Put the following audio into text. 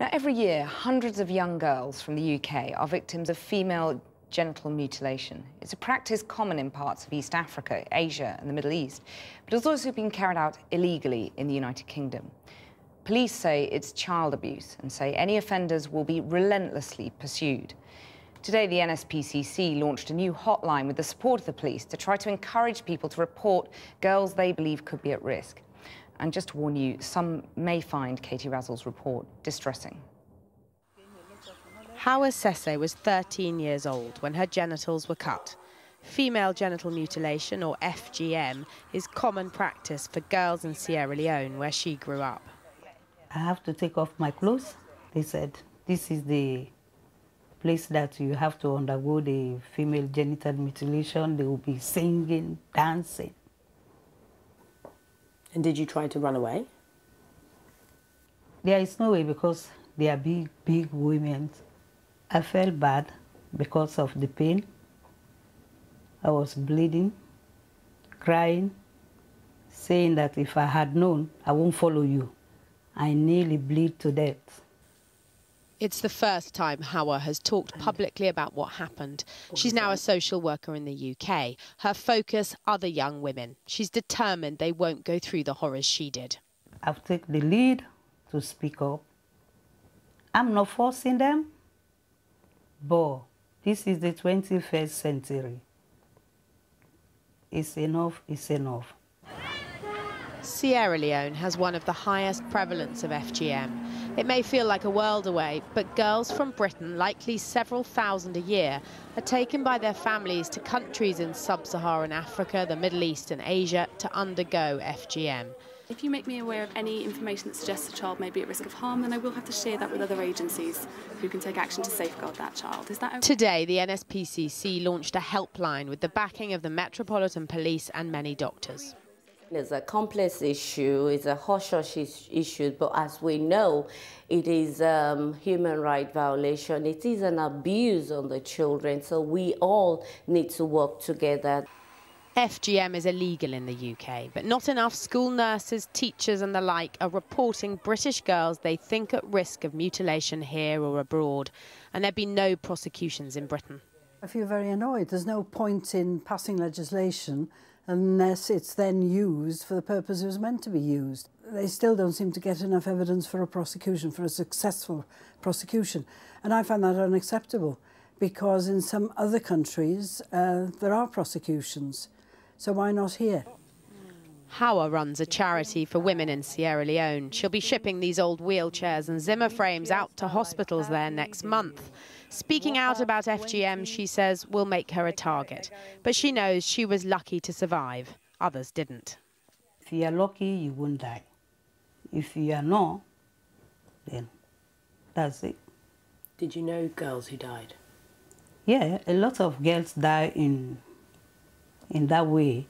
Now, every year, hundreds of young girls from the UK are victims of female genital mutilation. It's a practice common in parts of East Africa, Asia and the Middle East, but it's also been carried out illegally in the United Kingdom. Police say it's child abuse and say any offenders will be relentlessly pursued. Today, the NSPCC launched a new hotline with the support of the police to try to encourage people to report girls they believe could be at risk. And just to warn you, some may find Katie Razzle's report distressing. Hawa Sese was 13 years old when her genitals were cut. Female genital mutilation, or FGM, is common practice for girls in Sierra Leone, where she grew up. I have to take off my clothes. They said, this is the place that you have to undergo the female genital mutilation. They will be singing, dancing. And did you try to run away? There is no way because they are big, big women. I felt bad because of the pain. I was bleeding, crying, saying that if I had known, I won't follow you. I nearly bleed to death. It's the first time Hawa has talked publicly about what happened. She's now a social worker in the UK. Her focus, other young women. She's determined they won't go through the horrors she did. I've taken the lead to speak up. I'm not forcing them, but this is the 21st century. It's enough, it's enough. Sierra Leone has one of the highest prevalence of FGM. It may feel like a world away, but girls from Britain, likely several thousand a year, are taken by their families to countries in sub-Saharan Africa, the Middle East and Asia to undergo FGM. If you make me aware of any information that suggests a child may be at risk of harm, then I will have to share that with other agencies who can take action to safeguard that child. Is that okay? Today, the NSPCC launched a helpline with the backing of the Metropolitan Police and many doctors. It's a complex issue, it's a hush-hush issue, but as we know, it is human rights violation, it is an abuse on the children, so we all need to work together. FGM is illegal in the UK, but not enough school nurses, teachers and the like are reporting British girls they think at risk of mutilation here or abroad, and there have been no prosecutions in Britain. I feel very annoyed. There's no point in passing legislation unless it's then used for the purpose it was meant to be used. They still don't seem to get enough evidence for a prosecution, for a successful prosecution. And I find that unacceptable because in some other countries there are prosecutions. So why not here? Hawa runs a charity for women in Sierra Leone. She'll be shipping these old wheelchairs and Zimmer frames out to hospitals there next month. Speaking out about FGM, she says, will make her a target. But she knows she was lucky to survive. Others didn't. If you are lucky, you won't die. If you are not, then that's it. Did you know girls who died? Yeah, a lot of girls die in that way.